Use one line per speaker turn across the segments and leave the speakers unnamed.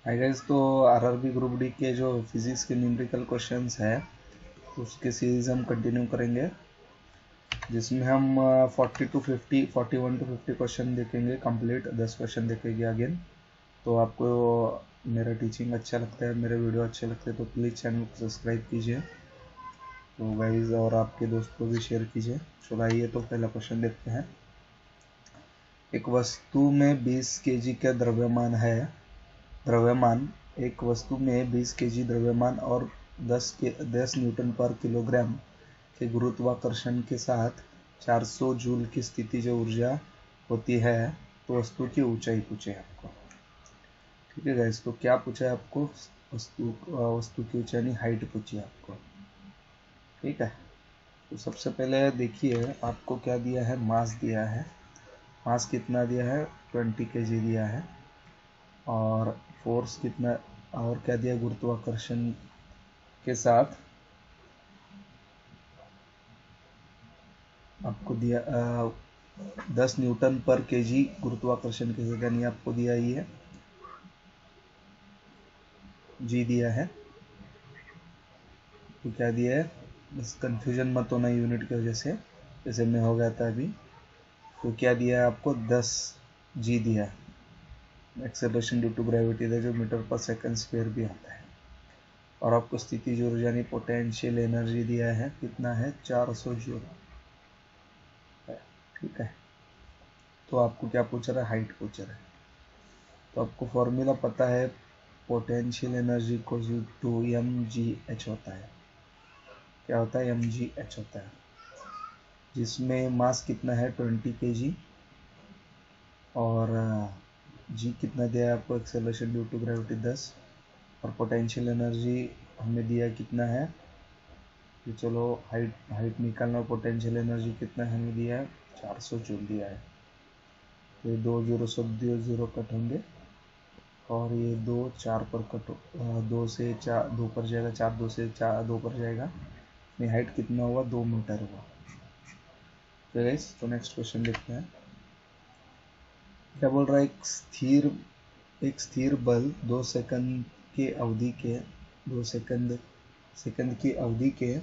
I guess तो RRB group D के जो फिजिक्स के न्यूमेरिकल क्वेश्चंस है उसके सीरीज हम कंटिन्यू करेंगे, जिसमें हम 41 to 50 क्वेश्चन देखेंगे कंप्लीट, 10 क्वेश्चन देखेंगे अगेन। तो आपको मेरा टीचिंग अच्छा लगता है, मेरे वीडियो अच्छे लगते हैं तो प्लीज़ चैनल को सब्सक्राइब कीजिए तो गाइज, और आपके दोस्त को भी शेयर कीजिए। चलो आइए तो पहला क्वेश्चन देखते हैं। एक वस्तु में 20 केजी का द्रव्यमान एक वस्तु में 20 केजी द्रव्यमान और 10 न्यूटन पर किलोग्राम के गुरुत्वाकर्षण के साथ 400 जूल की स्थिति जो ऊर्जा होती है, तो वस्तु की ऊंचाई पूछे आपको। ठीक है गाइस, तो क्या पूछा है आपको? वस्तु की ऊंचाई यानी हाइट पूछी है आपको। ठीक है, तो सबसे पहले देखिए आपको क्या दिया है, मास दिया है। मास कितना दिया है? 20 केजी दिया है। और फोर्स कितना, और क्या दिया? गुरुत्वाकर्षण के साथ आपको दिया 10 न्यूटन पर केजी गुरुत्वाकर्षण के साथ, यानी आपको दिया ही है जी दिया है। तो क्या दिया है, बस कंफ्यूजन मत होना यूनिट की वजह से, जैसे मैं हो गया था अभी। तो क्या दिया है आपको? 10 जी दिया है। एक्सेलरेशन ड्यू टू ग्रेविटी है जो मीटर पर सेकंड स्क्वायर भी आता है। और आपको स्थितिज ऊर्जा यानी पोटेंशियल एनर्जी दिया है, कितना है? 400 जूल। ठीक है, तो आपको क्या पूछ रहा है? हाइट पूछ रहा है। तो आपको फॉर्मूला पता है, पोटेंशियल एनर्जी को टू एम जी एच होता है। क्या होता है? एम जी एच होता है, जिसमें मास कितना है? 20 केजी। और जी कितना दिया है आपको? Acceleration due to gravity 10। और पोटेंशियल एनर्जी हमें दिया कितना है कि चलो हाइट हाइट निकालना। पोटेंशियल एनर्जी कितना हमें दिया है? 400 जूल दिया है। तो ये 2 जीरो सब 2 जीरो कट होंगे और ये 2 4 पर कट, 2 से 4 2 पर जाएगा, 4 2 से 4 2 पर जाएगा। अपनी हाइट कितना हुआ? 2 मीटर हुआ। तो गाइस, तो नेक्स्ट क्वेश्चन देखते हैं। क्या बोल रहा है? एक स्थिर बल 2 सेकंड की अवधि के 2 सेकंड की अवधि के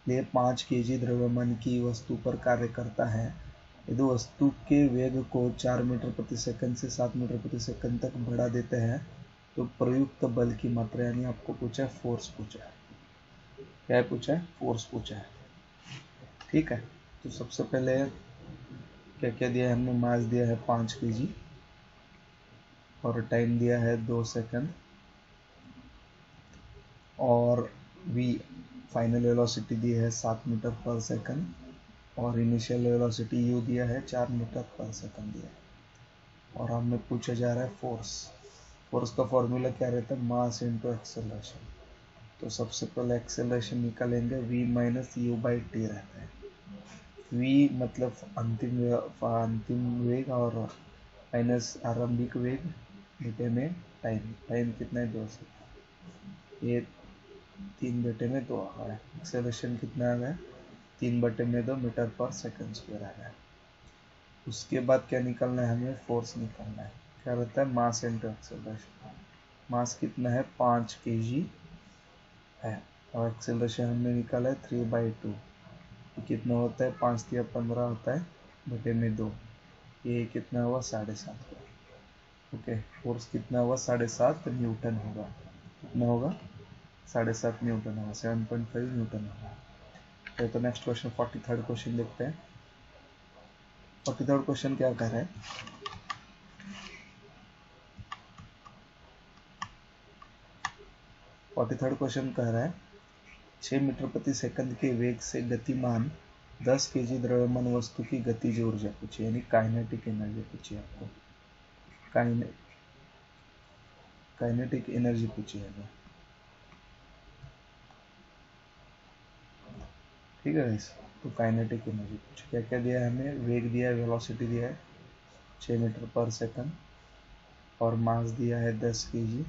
लिए 5 केजी द्रव्यमान की वस्तु पर कार्य करता है। यदि वस्तु के वेग को 4 मीटर प्रति सेकंड से 7 मीटर प्रति सेकंड तक बढ़ा देते हैं, तो प्रयुक्त बल की मात्रा, यानी आपको पूछा है फोर्स पूछा है। क्या पूछा है? फोर्स पूछा है। ठीक है, तो सबसे पहले क्या क्या दिया है हमने? मास दिया है 5 केजी और टाइम दिया है 2 सेकंड। और v फाइनल वेलोसिटी दी है 7 मीटर पर सेकंड। और इनिशियल वेलोसिटी u दिया है 4 मीटर पर सेकंड दिया है। और हमें पूछा जा रहा है फोर्स। फोर्स का फॉर्मूला क्या रहता है? Mass into acceleration. तो सबसे पहले एक्सेलरेशन निकालेंगे, v minus U by T रहता है। v मतलब अंतिम वेग और माइनस आरंभिक वेग बटे में टाइम। टाइम कितना है? 2 सेकंड। ये 3/2 आ रहा है। एक्सेलरेशन कितना आ रहा है? 3/2 मीटर पर सेकंड स्क्वायर आ रहा है। उसके बाद क्या निकालना है हमें? फोर्स निकालना है। क्या रहता है? Mass into acceleration. मास कितना है? 5 केजी है। और एक्सेलरेशन हमने निकाला है 3/2। तो कितना होता है? 5 तिया 15 होता है बटे में 2। ये कितना हुआ? 7.5 हुआ। ओके, फोर्स कितना हुआ? 7.5 न्यूटन होगा। कितना होगा? 7.5 न्यूटन होगा, 7.5 न्यूटन होगा। तो नेक्स्ट क्वेश्चन 43rd क्वेश्चन देखते हैं। 43rd क्वेश्चन क्या कर रहा है? 43rd क्वेश्चन कह रहा है 6 मीटर प्रति सेकंड के वेग से गतिमान 10 केजी द्रव्यमान वस्तु की गतिज ऊर्जा पूछी, यानी काइनेटिक एनर्जी पूछी आपको। काइनेटिक एनर्जी पूछी है। ठीक है गाइस, तो काइनेटिक एनर्जी पूछी। क्या क्या दिया है हमें? वेग दिया है, वेलोसिटी दिया है 6 मीटर पर सेकंड, और मास दिया है 10 केजी।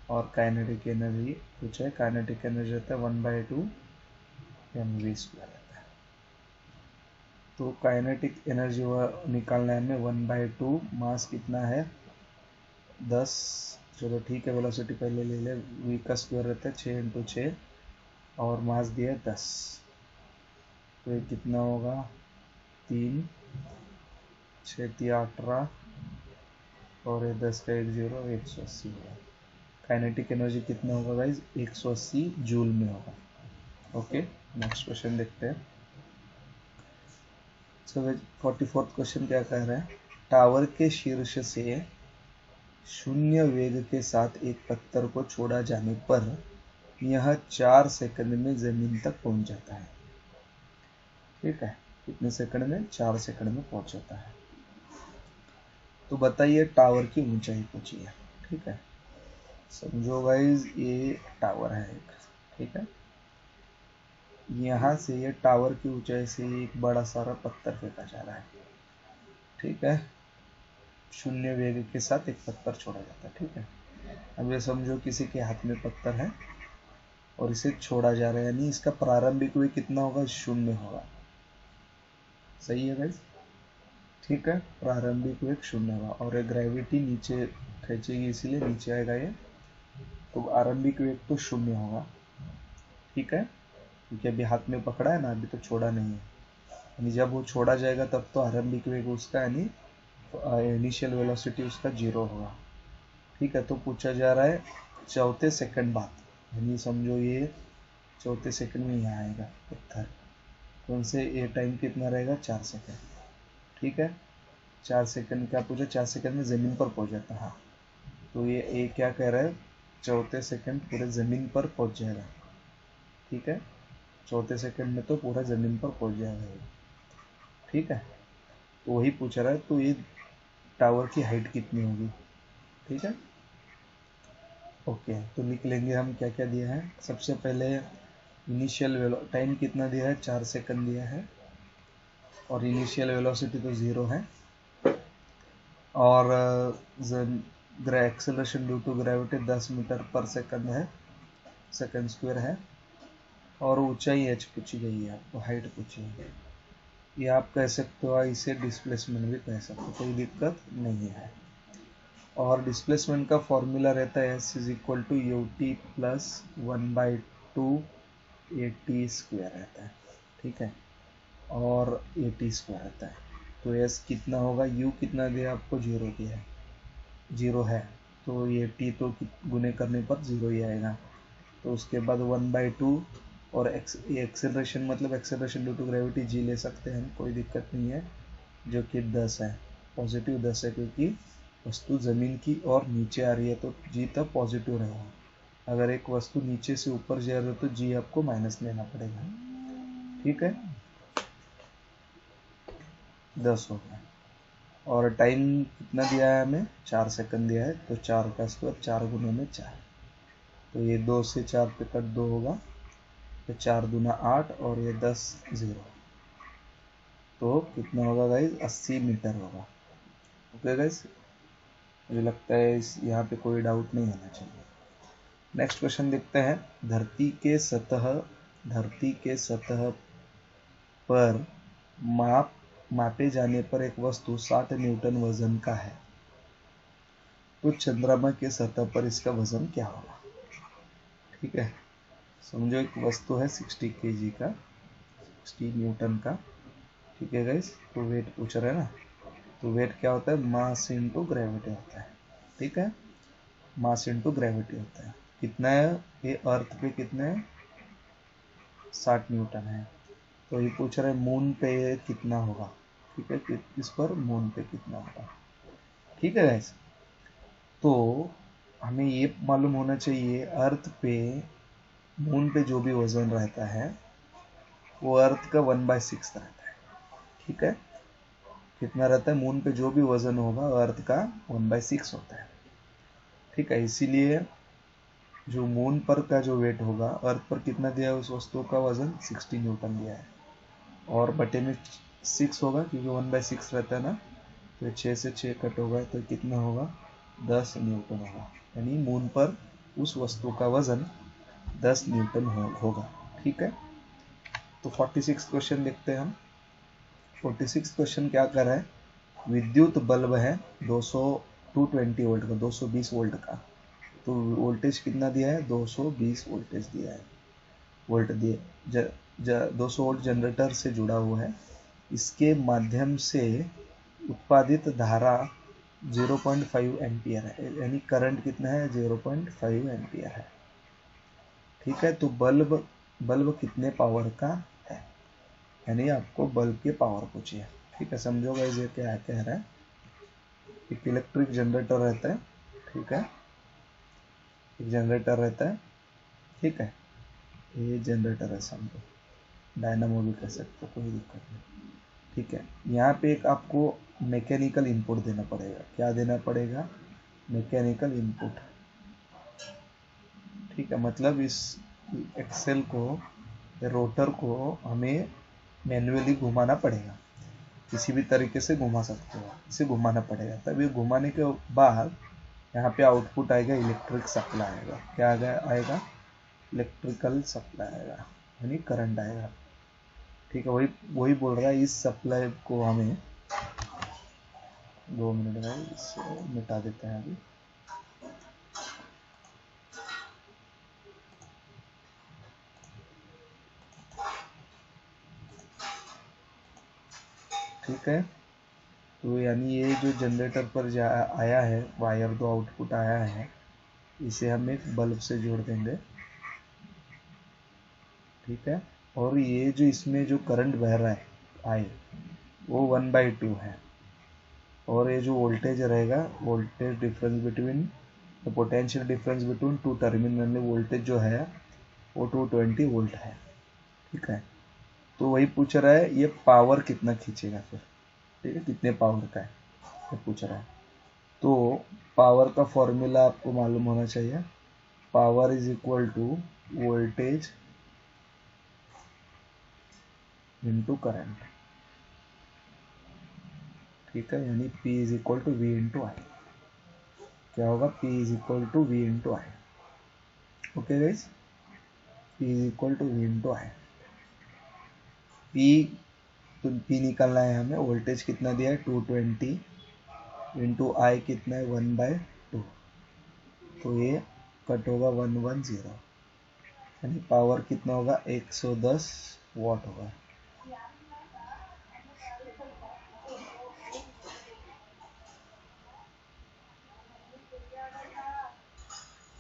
और काइनेटिक एनर्जी पूछा है। काइनेटिक एनर्जी रहता है 1/2 mv²। तो काइनेटिक एनर्जी निकालना है हमें 1/2। मास कितना है? 10, चलो ठीक है, वेलोसिटी पहले ले ले। v का स्क्वायर रहता है 6 × 6 और मास दिया है 10, तो ये कितना होगा 3, 6 × 18 और ये 10 का 1 0, 180 होगा। काइनेटिक एनर्जी कितना होगा गाइज, 180 जूल में होगा। ओके, नेक्स्ट क्वेश्चन देखते हैं। सो 44th क्वेश्चन क्या कह रहा है, टावर के शीर्ष से शून्य वेग के साथ एक पत्थर को छोड़ा जाने पर यह 4 सेकंड में जमीन तक पहुंच जाता है। ठीक है, कितने सेकंड में, 4 सेकंड में पहुंच जाता है। तो बताइए टावर की ऊंचाई पूछी है। ठीक है, समझो गाइज ये टावर है एक, ठीक है, यहाँ से ये टावर की ऊंचाई से एक बड़ा सारा पत्थर फेंका जा रहा है। ठीक है, शून्य वेग के साथ एक पत्थर छोड़ा जाता है। ठीक है, अब ये समझो किसी के हाथ में पत्थर है और इसे छोड़ा जा रहा है, यानी इसका प्रारंभिक वेग कितना होगा, 0 होगा। सही है गाइज, ठीक है, प्रारंभिक वेग 0 होगा और ये ग्रेविटी नीचे खींचेगी इसीलिए नीचे आएगा ये, तो आरंभिक वेग तो 0 होगा। ठीक है, क्योंकि अभी हाथ में पकड़ा है ना, अभी तो छोड़ा नहीं है, यानी जब वो छोड़ा जाएगा तब तो आरंभिक वेग उसका यानी इनिशियल वेलोसिटी उसका 0 होगा। ठीक है, तो पूछा जा रहा है चौथे सेकंड बाद, यानी समझो ये चौथे सेकंड में यहाँ आएगा पत्थर, कौन से, ये टाइम कितना रहेगा, 4 सेकंड। ठीक है, 4 सेकंड क्या पूछा, 4 सेकंड में ज़मीन पर पहुंच जाता है। तो ये क्या कह रहा है, चौथे सेकंड पूरे ज़मीन पर पहुंच जाएगा। ठीक है, चौथे सेकंड में तो पूरा ज़मीन पर पहुंच जाएगा। ठीक है, तो वही पूछ रहा है, तो ये टावर की हाइट कितनी होगी। ठीक है, ओके, तो लिख लेंगे हम क्या क्या दिया है। सबसे पहले इनिशियल टाइम कितना दिया है, 4 सेकंड दिया है और इनिशियल वेलोसिटी तो 0 है और acceleration due to gravity 10 metre पर सेकंड है, सेकंड स्क्वायर है और ऊंचाई h पूछी गई है, आपको हाइट पूछी है। ये आप कह सकते हो, इसे डिस्प्लेसमेंट भी कह सकते हो, कोई दिक्कत नहीं है। और डिस्प्लेसमेंट का फॉर्मूला रहता है s is equal to ut plus 1/2 at square रहता है। ठीक है, और at स्क्वायर रहता है, तो s कितना होगा, u कितना दिया आपको, 0 दिया है, 0 है, तो ये t तो गुने करने पर 0 ही आएगा। तो उसके बाद 1/2 और एक्सेलरेशन मतलब acceleration due to gravity g ले सकते हैं हम, कोई दिक्कत नहीं है, जो कि 10 है, पॉजिटिव 10 है, क्योंकि वस्तु ज़मीन की और नीचे आ रही है तो g तब पॉजिटिव रहेगा। अगर एक वस्तु नीचे से ऊपर जा रही है तो g आपको माइनस लेना पड़ेगा। ठीक है, 10 हो गया और टाइम कितना दिया है हमें, 4 सेकंड दिया है, तो 4 का स्क्वायर 4 गुने में 4, तो ये 2 से 4 पे कट 2 होगा, तो 4 दूना 8 और ये 10 0, तो कितना होगा गाइज, 80 मीटर होगा। ओके गाइज, मुझे लगता है इस यहाँ पे कोई डाउट नहीं होना चाहिए। नेक्स्ट क्वेश्चन देखते हैं। धरती के सतह पर मापे जाने पर एक वस्तु 60 न्यूटन वजन का है, तो चंद्रमा के सतह पर इसका वजन क्या होगा। ठीक है, समझो एक वस्तु है 60 kg का, 60 न्यूटन का। ठीक है गाइस, तो वेट पूछ रहे हैं ना, तो वेट क्या होता है, मास इनटू ग्रेविटी होता है। ठीक है, मास इनटू ग्रेविटी होता है। कितना है ये, अर्थ पे कितना है, 60 न्यूटन है, तो ये पूछ रहे हैं मून पे कितना होगा। ठीक है, इस पर मून पे कितना होगा। ठीक है गाइस, तो हमें ये मालूम होना चाहिए, अर्थ पे मून पे जो भी वजन रहता है वो अर्थ का 1/6 रहता है। ठीक है, कितना रहता है, मून पे जो भी वजन होगा अर्थ का 1/6 होता है। ठीक है, इसीलिए जो मून पर का जो वेट होगा, अर्थ पर कितना दिया है, उस वस्तु का वजन 60 न्यूटन दिया है और बटे में 6 होगा क्योंकि 1/6 रहता है ना, तो 6 से 6 कट होगा तो कितना होगा, 10 न्यूटन होगा, यानी मून पर उस वस्तु का वजन 10 न्यूटन होगा। ठीक है, तो 46 क्वेश्चन देखते हैं हम। 46 क्वेश्चन क्या कर रहा है, विद्युत बल्ब है 200 220 वोल्ट का, 220 वोल्ट का। तो वोल्टेज कितना दिया है, 220 वोल्टेज दिया है, वोल्ट दिए 200 वोल्ट जनरेटर से जुड़ा हुआ है। इसके माध्यम से उत्पादित धारा 0.5 एम्पियर है, यानी करंट कितना है, 0.5 एम्पियर है। ठीक है, तो बल्ब कितने पावर का है, यानी आपको बल्ब के पावर पूछिए। ठीक है, समझो गाइस ये क्या कह रहा है। एक इलेक्ट्रिक जनरेटर रहता है, ठीक है, एक जनरेटर रहता है, ठीक है, ये जनरेटर है समझो, डायनामो भी कह सकते हो, कोई दिक्कत नहीं। ठीक है, यहाँ पे एक आपको मैकेनिकल इनपुट देना पड़ेगा। क्या देना पड़ेगा, मैकेनिकल इनपुट। ठीक है, मतलब इस एक्सेल को, रोटर को हमें मैन्युअली घुमाना पड़ेगा, किसी भी तरीके से घुमा सकते हो, इसे घुमाना पड़ेगा। तब ये घुमाने के बाद यहाँ पे आउटपुट आएगा, इलेक्ट्रिक सप्लाई आएगा। क्या आएगा, इलेक्ट्रिकल सप्लाई आएगा, यानी करंट आएगा। ठीक है, वही वही बोल रहा है, इस सप्लाई को हमें 2 मिनट में इसे मिटा देते हैं अभी। ठीक है, तो यानी ये जो जनरेटर पर आया है वायर, दो आउटपुट आया है, इसे हम एक बल्ब से जोड़ देंगे। ठीक है, और ये जो इसमें जो करंट बह रहा है आई, वो 1/2 है। और ये जो वोल्टेज रहेगा, voltage difference between the potential difference between two terminal में वोल्टेज जो है वो 220 वोल्ट है। ठीक है, तो वही पूछ रहा है ये पावर कितना खींचेगा फिर। ठीक है, कितने पावर का है ये पूछ रहा है। तो पावर का फॉर्मूला आपको मालूम होना चाहिए, power is equal to voltage into current. ठीक है, यानी P is equal to V into I. क्या होगा, P is equal to V into I. Okay guys, P is equal to V into I. तो P निकालना है हमें, voltage कितना दिया है 220 इंटू आई कितना है 1/2, तो ये कट होगा 110, यानी पावर कितना होगा 110 वाट होगा।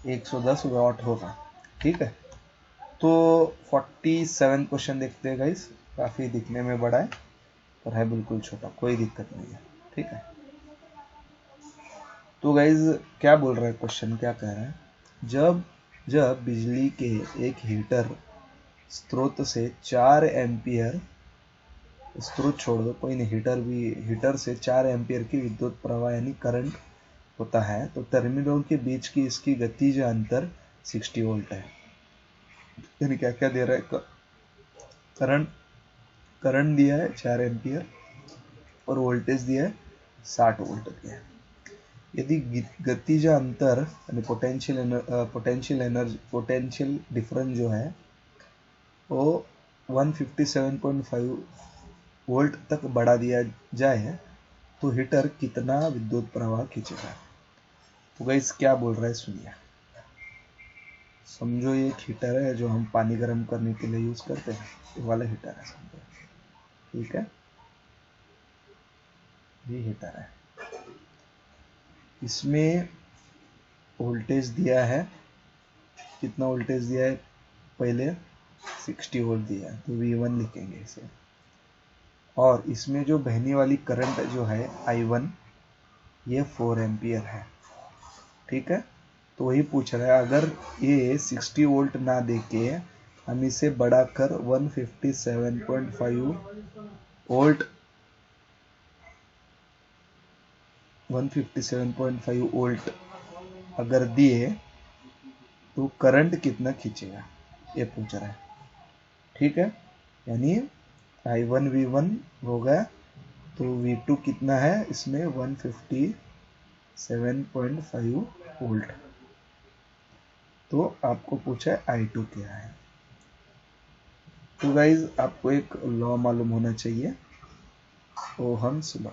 110 वाट होगा। ठीक है, तो 47 क्वेश्चन देखते हैं गाइस। काफ़ी दिखने में बड़ा है पर है बिल्कुल छोटा, कोई दिक्कत नहीं है। ठीक है, तो गाइस क्या बोल रहा है क्वेश्चन, क्या कह रहा है, जब जब बिजली के एक हीटर स्रोत से 4 एम्पियर, स्रोत छोड़ दो कोई नहीं, हीटर से 4 एम्पियर की विद्युत प्रवाह यानी करंट होता है, तो टर्मिनलों के बीच की इसकी गतिज अंतर 60 वोल्ट है। यानी क्या क्या दे रहा है, करंट करंट दिया है 4 एम्पियर और वोल्टेज दिया है 60 वोल्ट दिया है। यदि गतिज अंतर यानी पोटेंशियल डिफरेंस जो है वो 157.5 वोल्ट तक बढ़ा दिया जाए तो हीटर कितना विद्युत प्रवाह खींचेगा। तो गाइस क्या बोल रहा है सुनिए, समझो ये एक हीटर है जो हम पानी गर्म करने के लिए यूज करते हैं, ये वाला हीटर है समझो। ठीक है, ये हीटर है, इसमें वोल्टेज दिया है, कितना वोल्टेज दिया है, पहले 60 वोल्ट दिया है, तो V1 लिखेंगे इसे। और इसमें जो बहने वाली करंट जो है I1, ये 4 एम्पियर है। ठीक है, तो वही पूछ रहा है, अगर ये 60 वोल्ट ना देके हम इसे बढ़ाकर 157.5 वोल्ट 157.5 वोल्ट अगर दिए तो करंट कितना खींचेगा, ये पूछ रहा है। ठीक है, यानी I1 V1 हो गया, तो V2 कितना है इसमें 157.5 वोल्ट। तो आपको पूछा है I2 क्या है। तो गाइज आपको एक लॉ मालूम होना चाहिए, Ohm's law.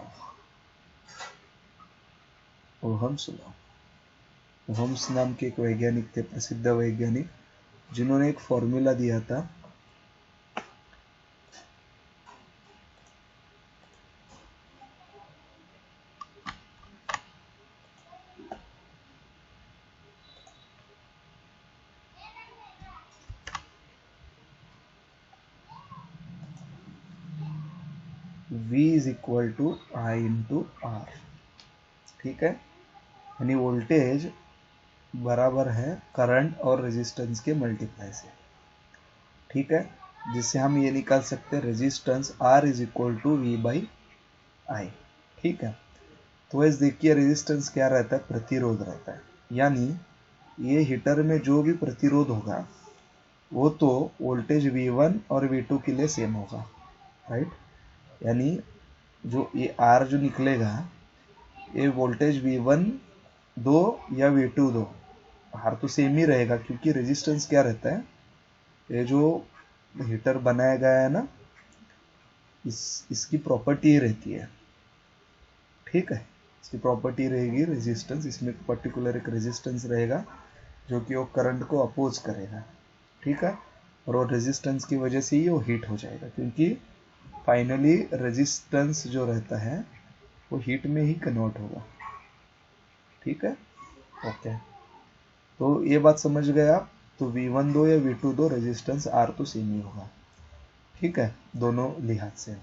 Ohm's law. Ohms नाम के एक वैज्ञानिक थे, प्रसिद्ध वैज्ञानिक, जिन्होंने एक फॉर्मूला दिया था V is equal to I into R। ठीक है, यानी वोल्टेज बराबर है करंट और रेजिस्टेंस के मल्टीप्लाई से। ठीक है, जिससे हम ये निकाल सकते हैं resistance R is equal to V by I. ठीक है, तो वैसे देखिए रेजिस्टेंस क्या रहता है, प्रतिरोध रहता है, यानी ये हीटर में जो भी प्रतिरोध होगा वो तो वोल्टेज V1 और V2 के लिए सेम होगा, राइट। यानी जो ये R जो निकलेगा ये वोल्टेज V1 दो या V2 दो, R तो सेम ही रहेगा, क्योंकि रेजिस्टेंस क्या रहता है, ये जो हीटर बनाया गया है ना, इसकी प्रॉपर्टी ही रहती है। ठीक है, इसकी प्रॉपर्टी रहेगी रेजिस्टेंस, इसमें पर्टिकुलर एक रेजिस्टेंस रहेगा जो कि वो करंट को अपोज करेगा। ठीक है, और वो रेजिस्टेंस की वजह से ही वो हीट हो जाएगा, क्योंकि फाइनली रेजिस्टेंस जो रहता है वो हीट में ही कन्वर्ट होगा। ठीक है, ओके, तो ये बात समझ गए आप। तो V1 दो या V2 दो, रेजिस्टेंस R तो सेम ही होगा। ठीक है, दोनों लिहाज से।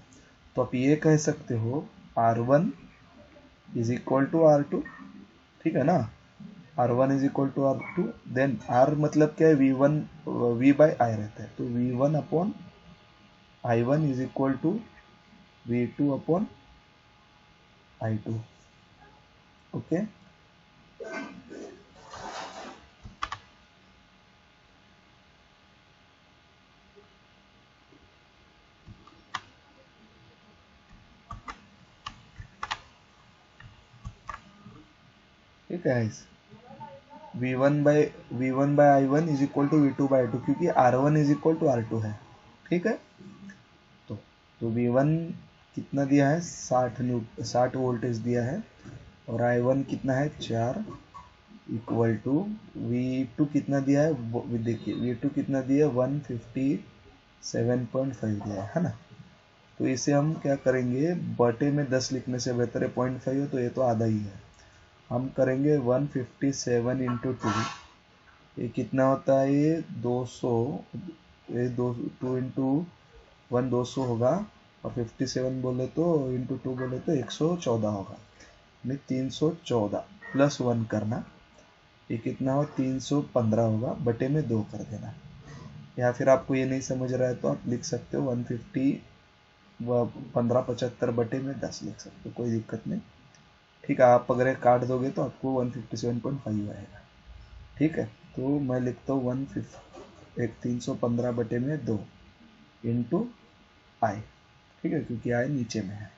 तो आप ये कह सकते हो R1 is equal to R2। ठीक है ना, R1 is equal to R2, then R मतलब क्या है, V1 V बाई आई रहता है, तो V1 upon I1 is equal to V2 upon I2। Okay, ठीक है, V1 by I1 is equal to V2 by I2, क्योंकि R1 is equal to R2 है। ठीक है, तो V1 कितना दिया है, 60 वोल्टेज दिया है, और I1 कितना है 4, इक्वल टू V2 कितना दिया है, देखिए V2 कितना दिया है 157.5 दिया है ना। तो इसे हम क्या करेंगे, बटे में 10 लिखने से बेहतर है 0.5 है, तो ये तो आधा ही है। हम करेंगे 157 इंटू 2, ये कितना होता है, ये 200, ये 2 इंटू 1 200 होगा, और 57 बोले तो इंटू 2 बोले तो 114 होगा, यानी 314 प्लस 1 करना, ये कितना हो 315 होगा, बटे में 2 कर देना। या फिर आपको ये नहीं समझ रहा है तो आप लिख सकते हो 1575 बटे में 10 लिख सकते हो, कोई दिक्कत नहीं। ठीक है, आप अगर काट दोगे तो आपको 157.5 आएगा। ठीक है, तो मैं लिखता हूँ 315 बटे में 2 इंटू आई। ठीक है, क्योंकि आई नीचे में है,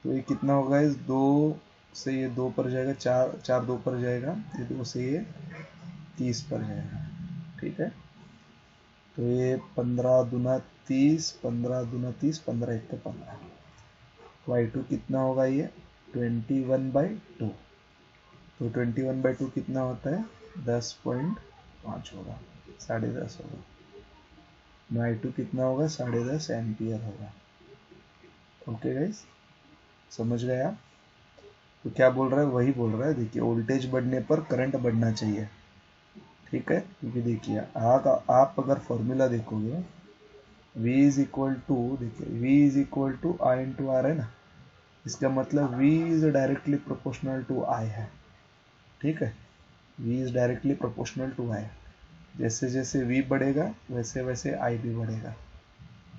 तो ये कितना होगा, इस 2 से ये 2 पर जाएगा, 4 2 पर जाएगा, ये 2 से ये 30 पर जाएगा। ठीक है, तो ये 15 दूना 30, 15 दूना 30, 15 1 15, तो I2 कितना होगा, ये 21/2, तो 21/2 कितना होता है 10.5 होगा, 10.5 होगा। I2 कितना होगा 10.5 एम्पियर होगा। ओके गाइस, समझ गए आप। तो क्या बोल रहा है, वही बोल रहा है, देखिए वोल्टेज बढ़ने पर करंट बढ़ना चाहिए। ठीक है, क्योंकि देखिए आप अगर फॉर्मूला देखोगे V इज इक्वल टू, देखिए V is equal to I into R है ना, इसका मतलब V is directly proportional to I है। ठीक है, V is directly proportional to I, जैसे जैसे V बढ़ेगा वैसे वैसे I भी बढ़ेगा।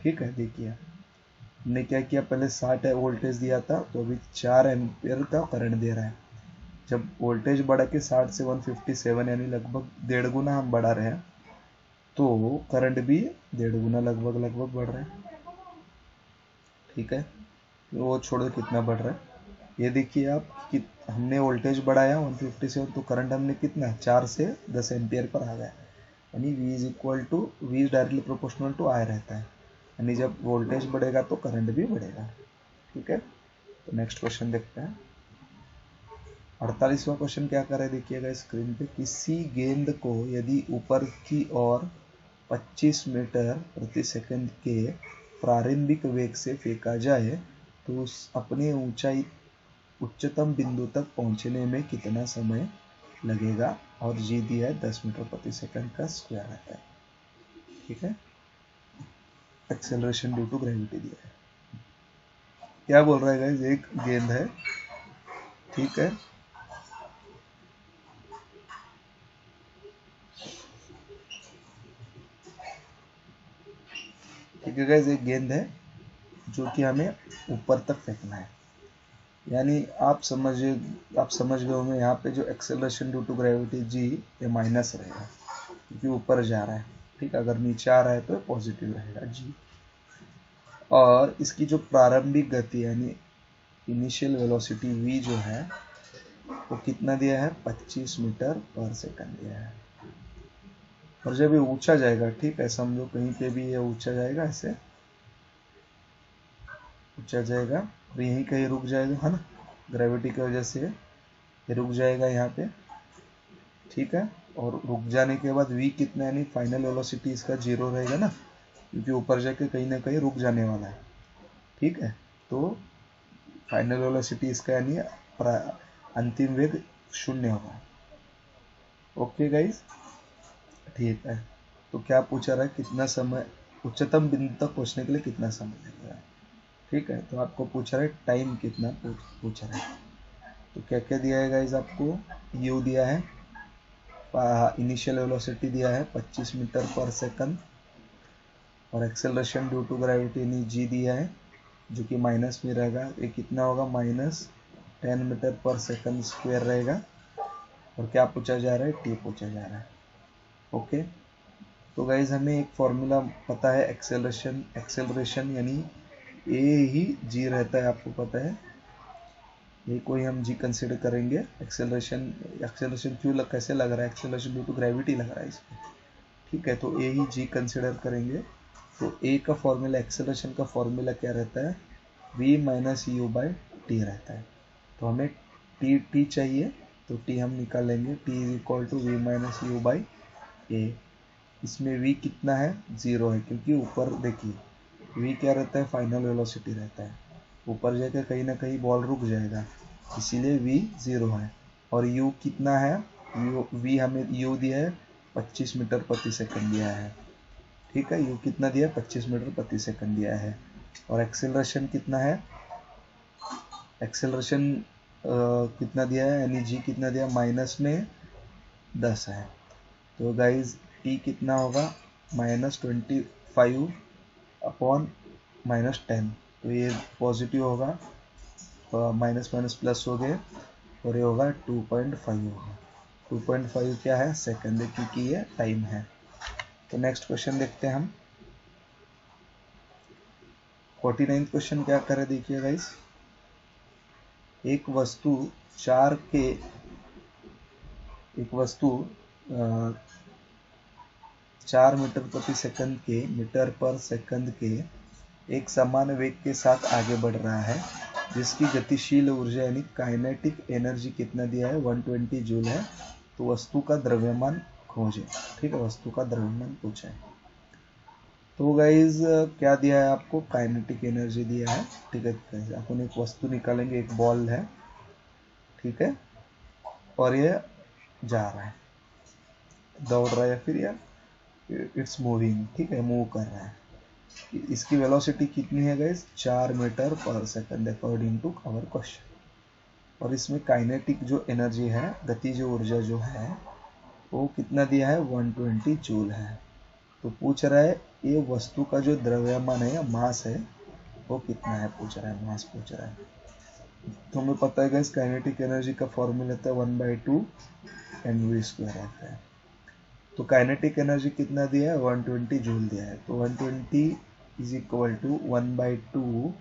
ठीक है, देखिए हमने क्या किया, पहले 60 वोल्टेज दिया था, तो अभी 4 एम्पियर का करंट दे रहा है। जब वोल्टेज बढ़ा के 60 से 157, यानी लगभग 1.5 गुना हम बढ़ा रहे हैं, तो करंट भी 1.5 गुना लगभग बढ़ रहा है। ठीक है, तो वो छोड़ो कितना बढ़ रहा है, ये देखिए आप कि हमने वोल्टेज बढ़ाया 157, तो करंट हमने कितना 4 से 10 एम्पियर पर आ गया, यानी V is equal to V is directly proportional to I रहता है, यानी जब वोल्टेज बढ़ेगा तो करंट भी बढ़ेगा। ठीक है, तो नेक्स्ट क्वेश्चन देखते हैं। 48वां क्वेश्चन क्या कर रहे हैं देखिएगा स्क्रीन पे। किसी गेंद को यदि ऊपर की ओर 25 मीटर प्रति सेकंड के प्रारंभिक वेग से फेंका जाए तो उस अपने ऊंचाई उच्चतम बिंदु तक पहुंचने में कितना समय लगेगा, और जी दिया है 10 मीटर प्रति सेकंड का स्क्वायर रहता है। ठीक है, एक्सेलरेशन ड्यू टू ग्रेविटी दिया है। क्या बोल रहा है गाइस, एक गेंद है, ठीक है, ठीक है गाइस, एक गेंद है जो कि हमें ऊपर तक फेंकना है। यानी आप समझ गए होंगे यहाँ पे जो acceleration due to gravity G ये माइनस रहेगा क्योंकि ऊपर जा रहा है। ठीक, अगर नीचे आ रहा है तो पॉजिटिव रहेगा जी। और इसकी जो प्रारंभिक गति यानी इनिशियल वेलोसिटी v जो है वो कितना दिया है, 25 मीटर पर सेकंड दिया है। और जब ये ऊंचा जाएगा, ठीक है, समझो कहीं पे भी ये ऊंचा जाएगा, ऐसे ऊंचा जाएगा और यहीं कहीं रुक जाएगा, है ना, ग्रेविटी की वजह से ये रुक जाएगा यहाँ पे। ठीक है, और रुक जाने के बाद v कितना, यानी फाइनल वेलोसिटी इसका 0 रहेगा ना, क्योंकि ऊपर जाके कहीं ना कहीं रुक जाने वाला है। ठीक है, तो फाइनल वेलोसिटी इसका यानी अंतिम वेग 0 होगा। ओके गाइस, ठीक है, तो क्या पूछा रहा है, कितना समय उच्चतम बिंदु तक पहुंचने के लिए कितना समय लगेगा। ठीक है, तो आपको पूछ रहा है टाइम कितना पूछ रहा है। तो क्या क्या दिया है गाइस, आपको यू दिया है, इनिशियल वेलोसिटी दिया है 25 मीटर पर सेकंड, और एक्सेलरेशन ड्यू टू ग्रेविटी यानी जी दिया है जो कि माइनस में रहेगा। ये कितना होगा, -10 मीटर पर सेकंड स्क्वायर रहेगा। और क्या पूछा जा रहा है, टी पूछा जा रहा है। ओके, तो गाइज हमें एक फॉर्मूला पता है, एक्सेलरेशन यानी ए ही जी रहता है, आपको पता है। ये कोई हम जी कंसिडर करेंगे। एक्सेलरेशन क्यों कैसे लग रहा है, एक्सेलरेशन ड्यू टू ग्रेविटी लग रहा है इसमें। ठीक है, तो ए ही जी कंसिडर करेंगे। तो ए का फॉर्मूला, एक्सेलरेशन का फॉर्मूला क्या रहता है, v minus U by T रहता है। तो हमें टी चाहिए, तो टी हम निकालेंगे, T is equal to V minus U by A. इसमें v कितना है, 0 है, क्योंकि ऊपर देखिए v क्या रहता है, फाइनल वेलोसिटी रहता है। ऊपर जाकर कहीं ना कहीं बॉल रुक जाएगा, इसीलिए v 0 है। और u कितना है, v हमें u दिया है 25 मीटर प्रति सेकंड दिया है। ठीक है, u कितना दिया है, 25 मीटर प्रति सेकंड दिया है। और एक्सेलरेशन कितना है, एक्सेलरेशन कितना दिया है, यानी जी कितना दिया, माइनस में 10 है। तो गाइज टी कितना होगा, -25 अपॉन -10। तो ये पॉजिटिव होगा, माइनस माइनस प्लस हो गए, और ये होगा 2.5 होगा। 2.5 क्या है, सेकंड है, क्योंकि ये टाइम है। तो नेक्स्ट क्वेश्चन देखते हैं हम। 49 क्वेश्चन क्या करे देखिए गाइस। एक वस्तु 4 मीटर प्रति सेकंड के मीटर पर सेकंड के एक समान वेग के साथ आगे बढ़ रहा है, जिसकी गतिशील ऊर्जा यानी काइनेटिक एनर्जी कितना दिया है, 120 जूल है। तो वस्तु का द्रव्यमान खोजें। ठीक है, वस्तु का द्रव्यमान पूछा है। तो गाइज क्या दिया है आपको, काइनेटिक एनर्जी दिया है। ठीक है, अपन एक वस्तु निकालेंगे, एक बॉल है, ठीक है, और ये जा रहा है, दौड़ रहा है, या फिर या इट्स मूविंग, ठीक है, मूव कर रहा है। इसकी वेलोसिटी कितनी है गाइस, 4 मीटर पर second according to our question. और इसमें काइनेटिक जो एनर्जी है, गतिज ऊर्जा जो है, वो कितना दिया है, 120 जूल है। तो पूछ रहा है ये वस्तु का जो द्रव्यमान है या मास है वो कितना है, पूछ रहा है, मास पूछ रहा है। तो हमें पता है गाइस, काइनेटिक एनर्जी का फॉर्मूला था 1/2 mv² रहता है। तो काइनेटिक एनर्जी कितना दिया है, 120 जूल दिया है। तो 120 इज इक्वल टू 1/2,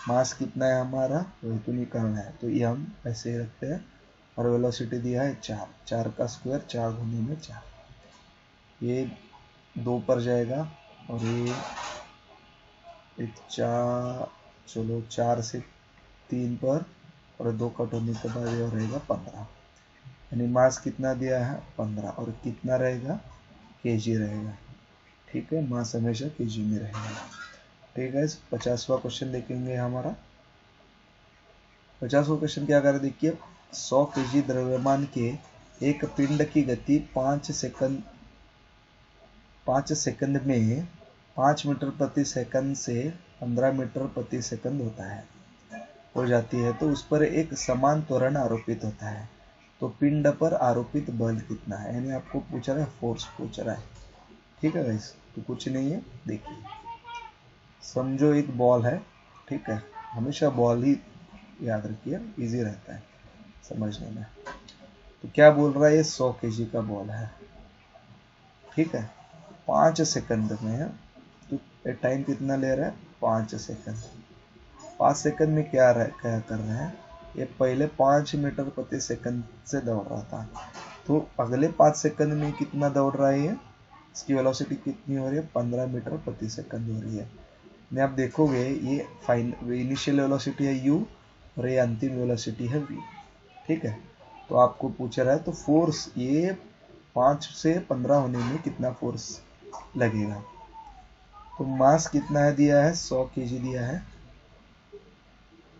मास कितना है हमारा, वही तो निकालना है। तो ये हम ऐसे ही रखते हैं। और वेलोसिटी दिया है 4 का स्क्वायर, 4 गुने में 4, ये 2 पर जाएगा, और ये 4, चलो 4 से 3 पर, और 2 कट होने के बाद ये रहेगा 15, यानी मास कितना दिया है 15, और कितना रहेगा केजी रहेगा। ठीक है, मास हमेशा केजी में रहेगा। ठीक है, 50वां क्वेश्चन देखेंगे हमारा। 50वां क्वेश्चन क्या कर देखिए, 100 केजी द्रव्यमान के एक पिंड की गति 5 सेकंड में 5 मीटर प्रति सेकंड से 15 मीटर प्रति सेकंड हो जाती है, तो उस पर एक समान त्वरण आरोपित होता है, तो पिंड पर आरोपित बल कितना है, यानी आपको पूछ रहा है, फोर्स पूछ रहा है। ठीक है गाइस, तो कुछ नहीं है, देखिए समझो एक बॉल है। ठीक है, हमेशा बॉल ही याद रखिए, इजी रहता है समझने में। तो क्या बोल रहा है, ये 100 केजी का बॉल है। ठीक है, 5 सेकंड में है, तो टाइम कितना ले रहा है 5 सेकंड। 5 सेकंड में क्या कर रहे हैं, ये पहले 5 मीटर प्रति सेकंड से दौड़ रहा था, तो अगले 5 सेकंड में कितना दौड़ रहा है, इसकी वेलोसिटी कितनी हो रही है 15 मीटर प्रति सेकंड हो रही है। मैं आप देखोगे ये इनिशियल वेलोसिटी है u और ये अंतिम वेलोसिटी है v। ठीक है, तो आपको पूछ रहा है तो फोर्स ये 5 से 15 होने में कितना फोर्स लगेगा। तो मास कितना है दिया है 100 केजी दिया है,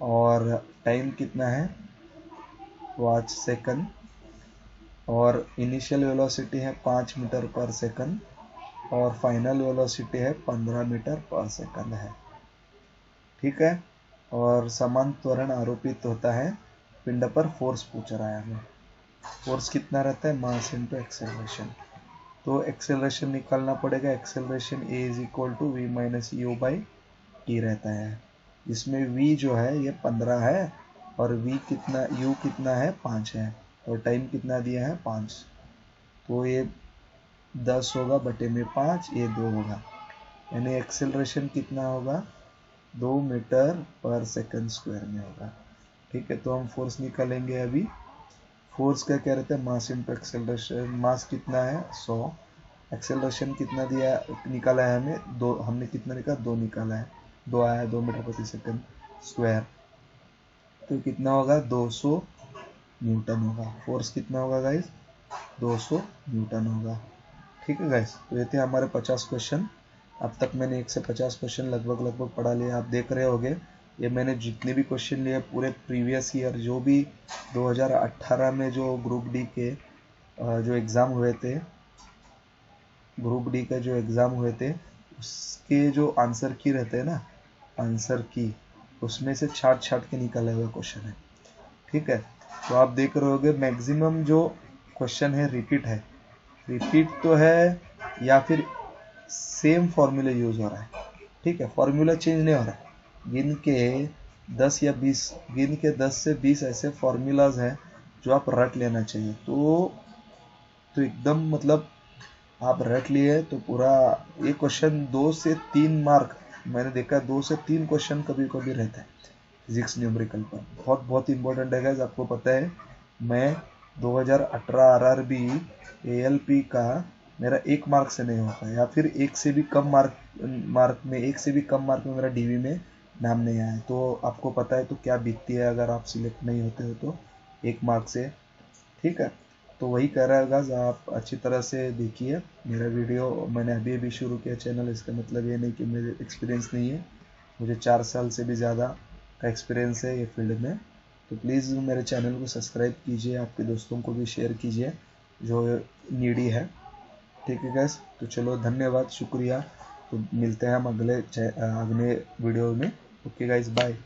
और टाइम कितना है 5 सेकंड, और इनिशियल वेलोसिटी है 5 मीटर पर सेकंड, और फाइनल वेलोसिटी है 15 मीटर पर सेकंड है। ठीक है, और समान त्वरण आरोपित होता है पिंड पर। फोर्स पूछ रहा है हमें, फोर्स कितना रहता है मास इनटू एक्सेलरेशन। तो एक्सेलरेशन निकालना पड़ेगा, acceleration a is equal to V minus U by T रहता है, जिसमें v जो है ये 15 है, और v कितना u कितना है 5 है, और टाइम कितना दिया है 5, तो ये 10 होगा बटे में 5, ये 2 होगा, यानी एक्सेलरेशन कितना होगा 2 मीटर पर सेकंड स्क्वायर में होगा। ठीक है, तो हम फोर्स निकालेंगे अभी। फोर्स का क्या रहता है मास इनटू एक्सेलरेशन। मास कितना है 100, एक्सेलरेशन कितना दिया निकाला है हमें 2, हमने कितना निकाला 2 निकाला है, 2 आया है 2 मीटर प्रति सेकंड स्क्वायर, तो कितना होगा 200 न्यूटन होगा। फोर्स कितना होगा गाइस 200 न्यूटन होगा। ठीक है गाइस, तो ये थे हमारे 50 क्वेश्चन। अब तक मैंने 1 से 50 क्वेश्चन लगभग पढ़ा लिया। आप देख रहे होंगे ये मैंने जितने भी क्वेश्चन लिए पूरे प्रीवियस ईयर, जो भी 2018 में जो ग्रुप डी के जो एग्ज़ाम हुए थे, ग्रुप डी के जो एग्ज़ाम हुए थे उसके जो आंसर की रहते हैं ना, आंसर की उसमें से छाट के निकाले हुए क्वेश्चन है। ठीक है, तो आप देख रहे होगे मैक्सिमम जो क्वेश्चन है रिपीट तो है, या फिर सेम फॉर्मूला यूज हो रहा है। ठीक है, फॉर्मूला चेंज नहीं हो रहा है। गिन के 10 से 20 ऐसे फॉर्मूलाज हैं जो आप रट लेना चाहिए, तो एकदम मतलब आप रट लिए तो पूरा एक क्वेश्चन 2 से 3 मार्क मैंने देखा, 2 से 3 क्वेश्चन कभी कभी रहता है फिजिक्स न्यूमेरिकल पर। बहुत इंपॉर्टेंट है गाइस, आपको पता है मैं 2018 आरआरबी एएलपी का मेरा 1 मार्क से नहीं होता, या फिर 1 से भी कम मार्क में मेरा डीवी में नाम नहीं आया। तो आपको पता है तो क्या बीतती है अगर आप सिलेक्ट नहीं होते हो तो 1 मार्क से। ठीक है, तो वही कह रहा है गाइस, आप अच्छी तरह से देखिए मेरा वीडियो। मैंने अभी शुरू किया चैनल, इसका मतलब ये नहीं कि मेरे एक्सपीरियंस नहीं है, मुझे 4 साल से भी ज़्यादा का एक्सपीरियंस है ये फील्ड में। तो प्लीज़ मेरे चैनल को सब्सक्राइब कीजिए, आपके दोस्तों को भी शेयर कीजिए जो नीडी है। ठीक है गैस, तो चलो धन्यवाद, शुक्रिया। तो मिलते हैं हम अगले वीडियो में। Okay guys, bye.